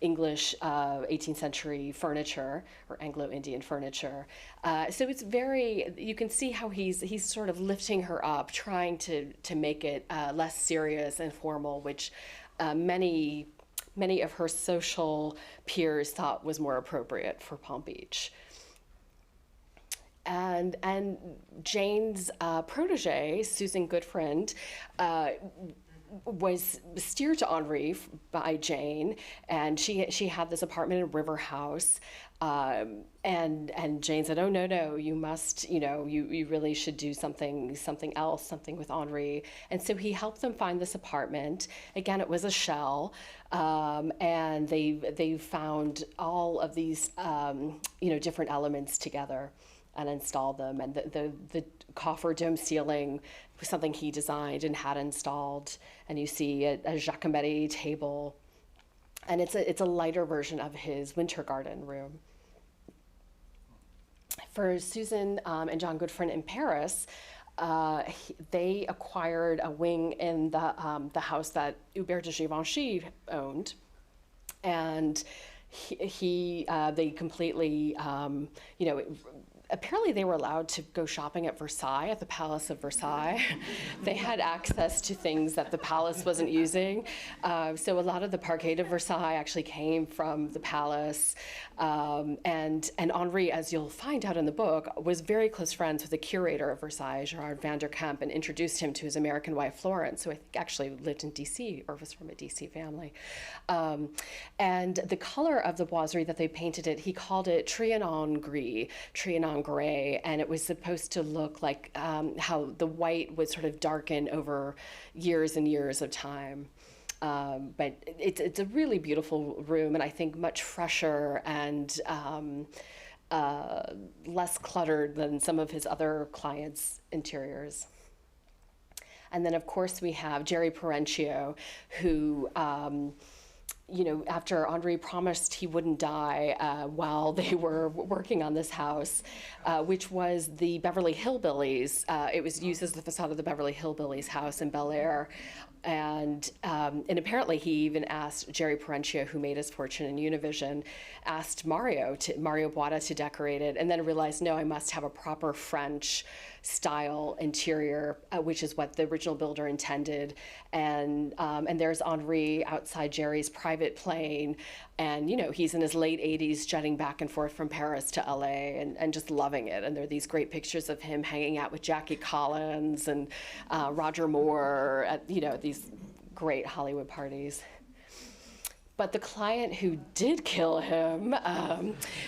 English 18th century furniture, or Anglo-Indian furniture. So it's very, you can see how he's sort of lifting her up, trying to make it less serious and formal, which many of her social peers thought was more appropriate for Palm Beach. And Jane's protege, Susan Goodfriend, was steered to Henri by Jane, and she had this apartment in River House, and Jane said, "Oh no, you must, you really should do something else, something with Henri." And so he helped them find this apartment. Again, it was a shell, and they found all of these different elements together and installed them. And the coffer dome ceiling was something he designed and had installed. And you see a Giacometti table, and it's a lighter version of his winter garden room. For Susan and John Goodfriend in Paris, they acquired a wing in the house that Hubert de Givenchy owned, and they completely, apparently they were allowed to go shopping at Versailles, at the Palace of Versailles. They had access to things that the palace wasn't using. So a lot of the parquet de Versailles actually came from the palace. And Henri, as you'll find out in the book, was very close friends with the curator of Versailles, Gerard van der Kemp, and introduced him to his American wife, Florence, who I think actually lived in D.C. or was from a D.C. family. And the color of the boiserie that they painted it, he called it Trianon gris, Trianon gray, and it was supposed to look like how the white would sort of darken over years and years of time. But it's a really beautiful room, and I think much fresher and less cluttered than some of his other clients' interiors. And then, of course, we have Jerry Perenchio, who, you know, after Henri promised he wouldn't die while they were working on this house, which was the Beverly Hillbillies. It was used as the facade of the Beverly Hillbillies house in Bel Air. And apparently he even asked Jerry Perenchio, who made his fortune in Univision, asked Mario Boita to decorate it, and then realized, no, I must have a proper French style interior, which is what the original builder intended. And there's Henri outside Jerry's private plane, and you know, he's in his late 80s jetting back and forth from Paris to LA and just loving it. And there are these great pictures of him hanging out with Jackie Collins and Roger Moore at, you know, these great Hollywood parties. But the client who did kill him,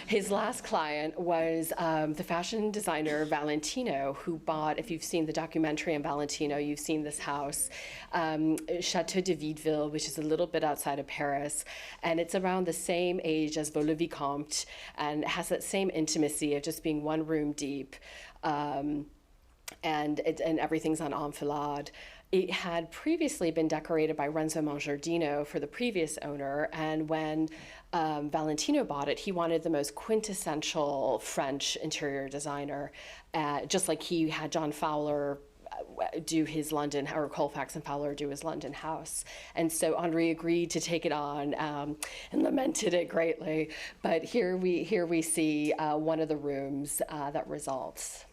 his last client was the fashion designer Valentino, who bought, if you've seen the documentary on Valentino, you've seen this house, Chateau de Videville, which is a little bit outside of Paris. And it's around the same age as Vaux-le-Vicomte, and it has that same intimacy of just being one room deep. And everything's on enfilade. It had previously been decorated by Renzo Mongiardino for the previous owner, and when Valentino bought it, he wanted the most quintessential French interior designer, just like he had John Fowler do his London, or Colfax and Fowler do his London house. And so Henri agreed to take it on and lamented it greatly. But here we see one of the rooms that results.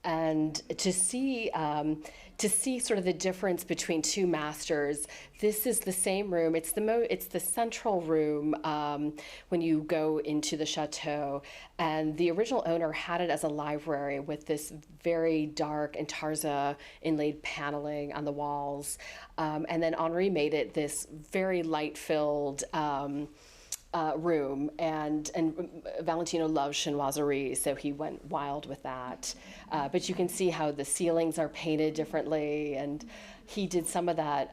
And to see sort of the difference between two masters, this is the same room. It's the central room when you go into the chateau, and the original owner had it as a library with this very dark intarsia inlaid paneling on the walls, and then Henri made it this very light-filled room, and Valentino loves chinoiserie, so he went wild with that. But you can see how the ceilings are painted differently, and he did some of that,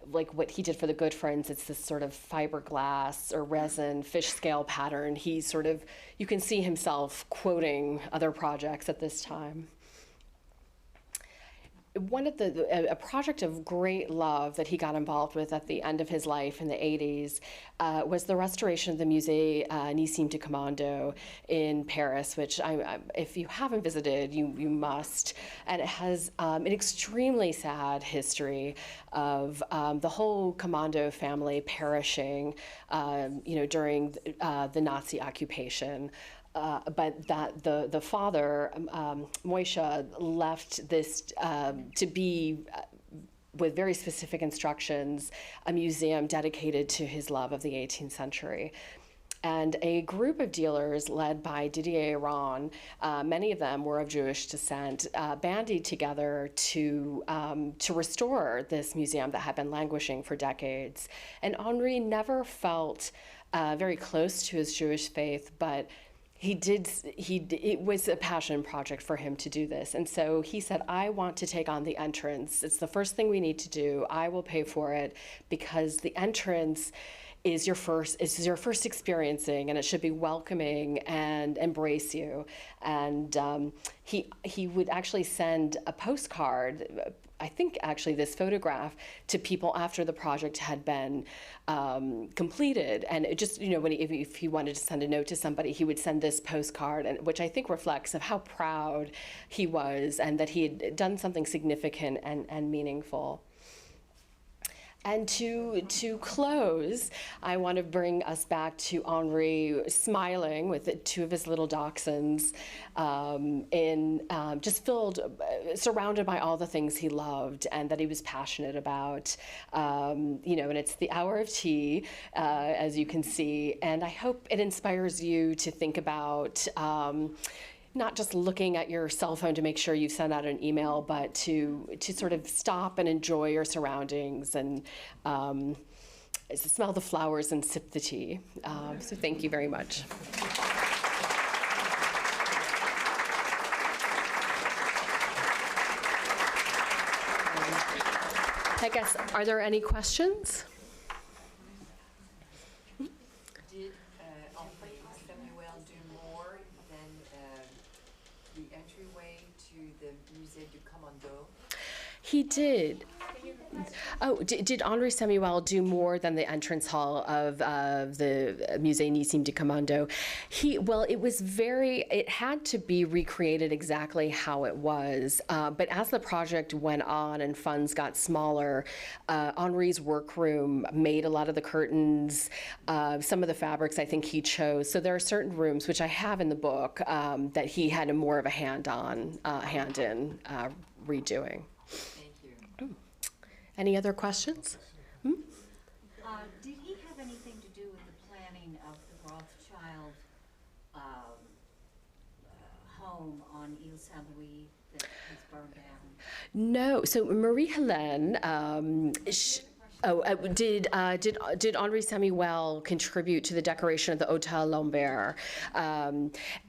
like what he did for the Good Friends. It's this sort of fiberglass or resin fish scale pattern. You can see himself quoting other projects at this time. A project of great love that he got involved with at the end of his life in the 80s was the restoration of the Musée Nissim du Commando in Paris, which if you haven't visited, you must. And it has an extremely sad history of the whole Commando family perishing, during the Nazi occupation. But that the father, Moishe, left this to be, with very specific instructions, a museum dedicated to his love of the 18th century. And a group of dealers led by Didier Ron, many of them were of Jewish descent, bandied together to restore this museum that had been languishing for decades. And Henri never felt very close to his Jewish faith, but it was a passion project for him to do this. And so he said, I want to take on the entrance. It's the first thing we need to do. I will pay for it, because the entrance is your first experiencing, and it should be welcoming and embrace you. And he would actually send a postcard, I think actually this photograph, to people after the project had been completed. And it just, if he wanted to send a note to somebody, he would send this postcard, and which I think reflects of how proud he was and that he had done something significant and meaningful. And to close, I want to bring us back to Henri smiling with two of his little dachshunds, just surrounded by all the things he loved and that he was passionate about. And it's the hour of tea, as you can see, and I hope it inspires you to think about not just looking at your cell phone to make sure you send out an email, but to sort of stop and enjoy your surroundings and smell the flowers and sip the tea. So thank you very much. I guess, are there any questions? Did Henri Samuel do more than the entryway to the Musée du Commando? He did. Oh, did Henri Samuel do more than the entrance hall of the Musée Nissim du Commando? It had to be recreated exactly how it was. But as the project went on and funds got smaller, Henri's workroom made a lot of the curtains, some of the fabrics I think he chose. So there are certain rooms, which I have in the book, that he had more of a hand in redoing. Any other questions? Did he have anything to do with the planning of the Rothschild home on Ile Saint-Louis that was burned down? No. So Marie-Helene, did Henri Samuel contribute to the decoration of the Hôtel Lambert,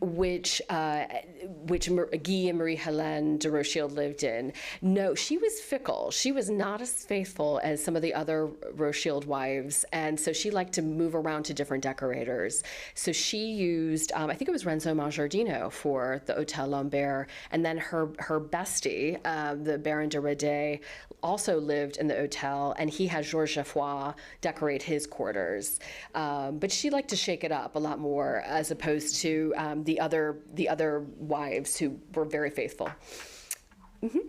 which Guy and Marie-Helene de Rothschild lived in? No, she was fickle. She was not as faithful as some of the other Rothschild wives, and so she liked to move around to different decorators. So she used, I think it was Renzo Mongiardino for the Hôtel Lambert, and then her bestie, the Baron de Redé, also lived in the hotel, and he had Georges Geoffroy decorate his quarters. But she liked to shake it up a lot more, as opposed to the other wives who were very faithful. Mm-hmm.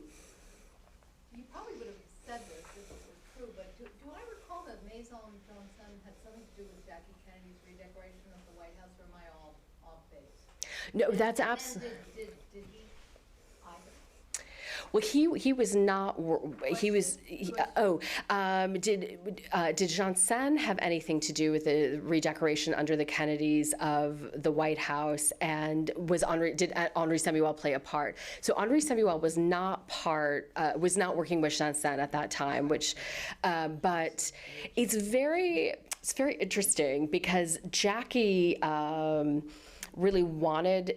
You probably would have said this if it was true, but do I recall that Maison Johnson had something to do with Jackie Kennedy's redecoration of the White House, or am I all off base? No, that's And absolutely. did he either? Well, he was not. He was. Did Janssen have anything to do with the redecoration under the Kennedys of the White House? And did Henri Samuel play a part? So Henri Samuel was not working with Janssen at that time. But it's very interesting because Jackie. Really wanted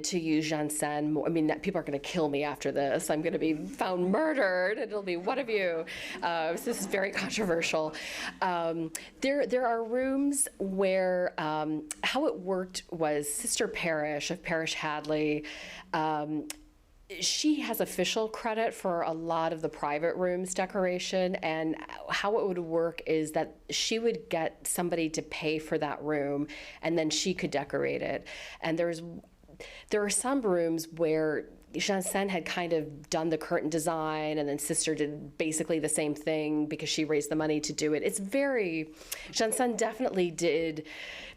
to use Janssen more. I mean, people are going to kill me after this. I'm going to be found murdered. It'll be, what of you? So this is very controversial. There are rooms where how it worked was Sister Parish of Parish Hadley. She has official credit for a lot of the private rooms decoration, and how it would work is that she would get somebody to pay for that room, and then she could decorate it. And there are some rooms where Janssen had kind of done the curtain design, and then Sister did basically the same thing because she raised the money to do it. Janssen definitely did,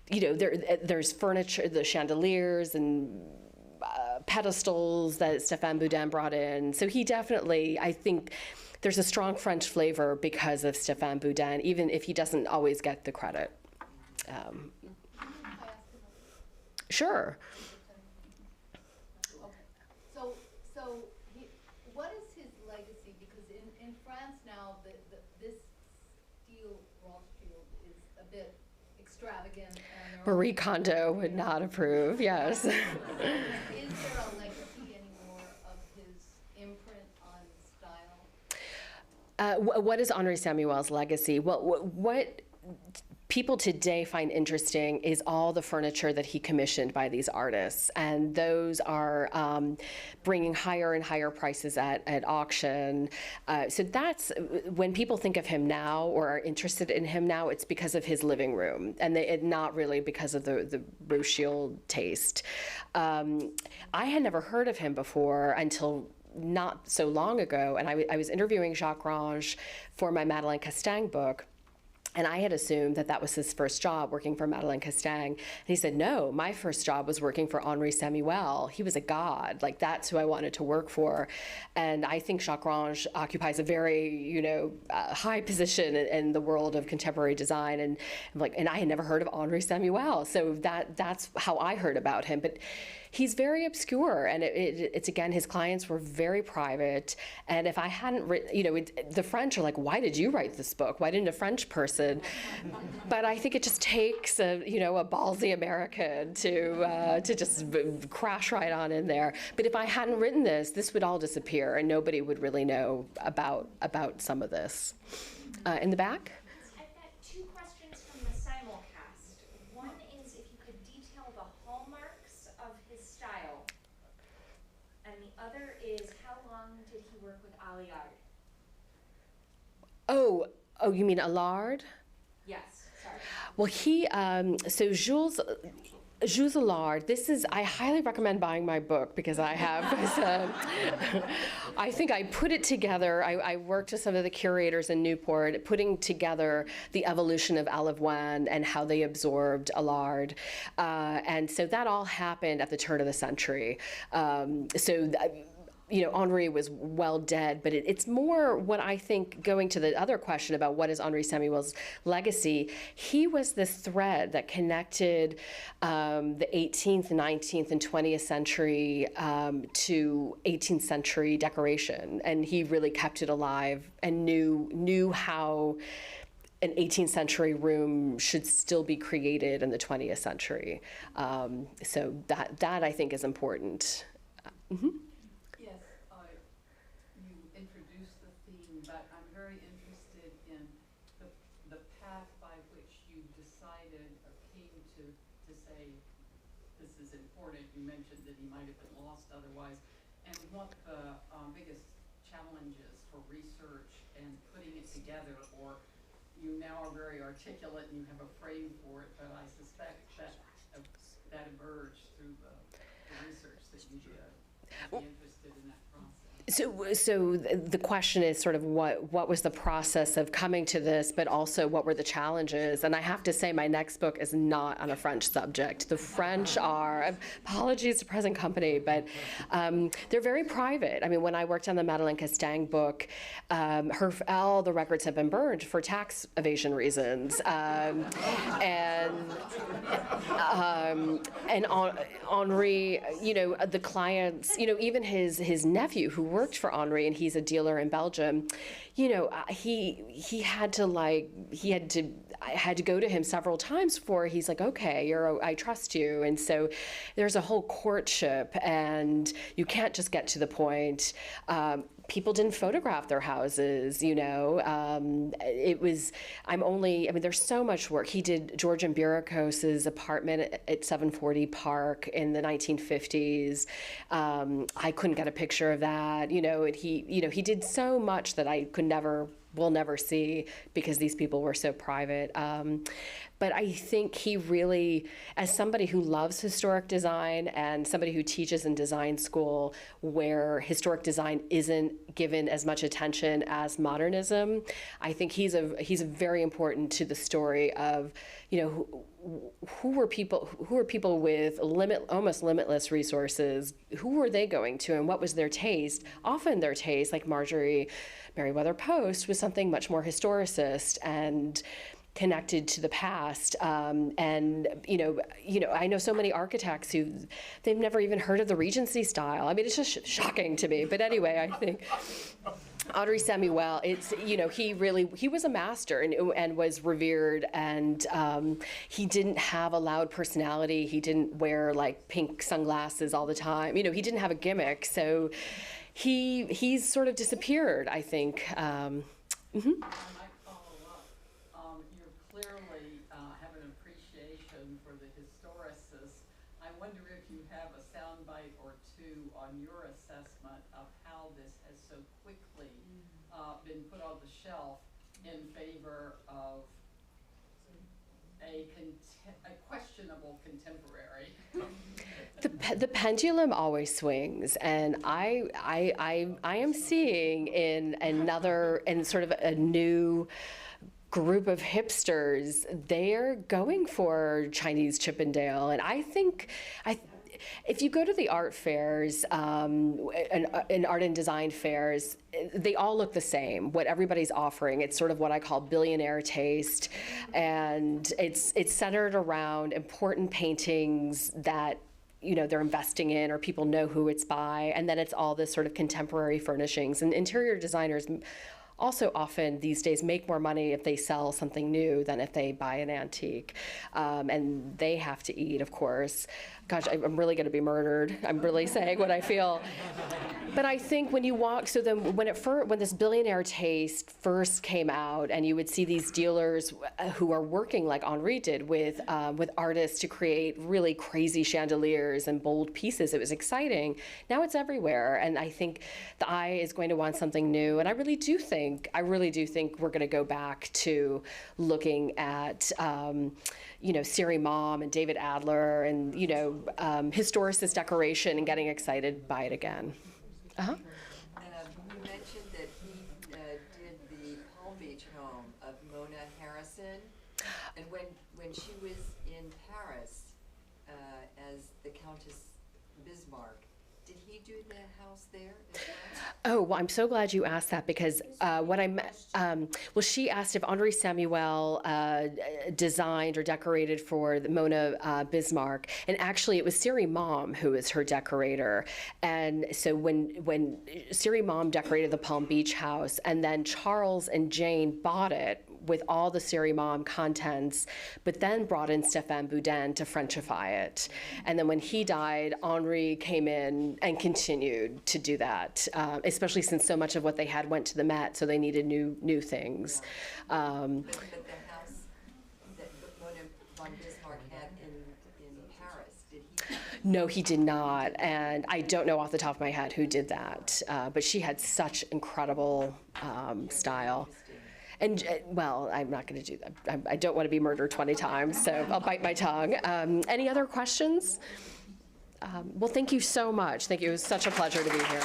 there's furniture, the chandeliers and pedestals that Stéphane Boudin brought in. So he definitely, I think there's a strong French flavor because of Stéphane Boudin, even if he doesn't always get the credit. Sure. Okay. What is his legacy? Because in France now, this steel Rothschild is a bit extravagant. And Marie Kondo would not approve, yes. Is there a legacy anymore of his imprint on style? What is Henri Samuel's legacy? Well, what people today find interesting is all the furniture that he commissioned by these artists, and those are bringing higher and higher prices at auction. So that's when people think of him now or are interested in him now, it's because of his living room, and not really because of the Rothschild taste. I had never heard of him before until not so long ago, and I was interviewing Jacques Range for my Madeleine Castaing book. And I had assumed that that was his first job, working for Madeleine Castaing. And he said, no, my first job was working for Henri Samuel. He was a god. Like, that's who I wanted to work for. And I think Jacques Range occupies a very, high position in the world of contemporary design. And I had never heard of Henri Samuel. So that's how I heard about him. But he's very obscure, and it's again, his clients were very private. And if I hadn't written, the French are like, why did you write this book? Why didn't a French person? But I think it just takes a ballsy American to just crash right on in there. But if I hadn't written this would all disappear, and nobody would really know about some of this. In the back? I've got two questions from the simulcast. One is if you could detail the hallmarks of his style, and the other is how long did he work with Alliard? Oh, you mean Allard? Yes, sorry. Well, he, so Jules Allard, I highly recommend buying my book because I have, I think I put it together. I worked with some of the curators in Newport, putting together the evolution of à la Voine and how they absorbed Allard. And so that all happened at the turn of the century. Henri was well dead, but it's more what I think, going to the other question about what is Henri Samuel's legacy, he was this thread that connected the 18th, 19th, and 20th century to 18th century decoration. And he really kept it alive and knew how an 18th century room should still be created in the 20th century. So that I think is important. Mm-hmm. You mentioned that he might have been lost otherwise, and what the biggest challenges for research and putting it together, or you now are very articulate and you have a frame for it, but I suspect that emerged through the research that you did. I'd be interested in that process. So the question is sort of what was the process of coming to this, but also what were the challenges? And I have to say, my next book is not on a French subject. The French are, apologies to present company, but they're very private. I mean, when I worked on the Madeleine Castaing book, all the records have been burned for tax evasion reasons. And Henri, the clients, even his nephew who worked for Henri, and he's a dealer in Belgium, he had to I had to go to him several times before he's like, okay, I trust you. And so there's a whole courtship, and you can't just get to the point. People didn't photograph their houses, there's so much work. He did George Imbiricos's apartment at 740 Park in the 1950s. I couldn't get a picture of that, and he did so much that I will never see because these people were so private. But I think he really, as somebody who loves historic design and somebody who teaches in design school where historic design isn't given as much attention as modernism, I think he's very important to the story of, who were people with almost limitless resources? Who were they going to, and what was their taste? Often their taste, like Marjorie Merriweather Post, was something much more historicist and connected to the past. And I know so many architects they've never even heard of the Regency style. I mean, it's just shocking to me. But anyway, I think Henri Samuel, he was a master and was revered, and he didn't have a loud personality. He didn't wear like pink sunglasses all the time. He didn't have a gimmick. So he's sort of disappeared, I think. Mm-hmm. I might follow up. You clearly have an appreciation for the historicists. I wonder if you have a soundbite or two on your assessment of how this has so quickly been put on the shelf in favor of a questionable contemporary. The pendulum always swings, and I am seeing in sort of a new group of hipsters, they're going for Chinese Chippendale, and I think if you go to the art fairs, and art and design fairs, they all look the same. What everybody's offering, it's sort of what I call billionaire taste, and it's centered around important paintings that they're investing in, or people know who it's by, and then it's all this sort of contemporary furnishings. And interior designers also often these days make more money if they sell something new than if they buy an antique. And they have to eat, of course. Gosh, I'm really going to be murdered. I'm really saying what I feel. But I think when you walk, so then when this billionaire taste first came out, and you would see these dealers who are working like Henri did with artists to create really crazy chandeliers and bold pieces, it was exciting. Now it's everywhere, and I think the eye is going to want something new. And I really do think we're going to go back to looking at Siri Mom and David Adler and historicist decoration and getting excited by it again. Uh-huh. You mentioned that he did the Palm Beach home of Mona Harrison, and when she was in Paris as the Countess Bismarck, did he do the house there as well? Oh, well, I'm so glad you asked that, because she asked if Henri Samuel designed or decorated for the Mona Bismarck, and actually it was Siri Mom who was her decorator. And so when Siri Mom decorated the Palm Beach house, and then Charles and Jane bought it with all the Siri Mom contents, but then brought in Stéphane Boudin to Frenchify it. And then when he died, Henri came in and continued to do that, especially since so much of what they had went to the Met, so they needed new things. But the house that Mona von Bismarck had in Paris, did he? No, he did not, and I don't know off the top of my head who did that, but she had such incredible style. And, well, I'm not going to do that. I don't want to be murdered 20 times, so I'll bite my tongue. Any other questions? Well, thank you so much. Thank you. It was such a pleasure to be here.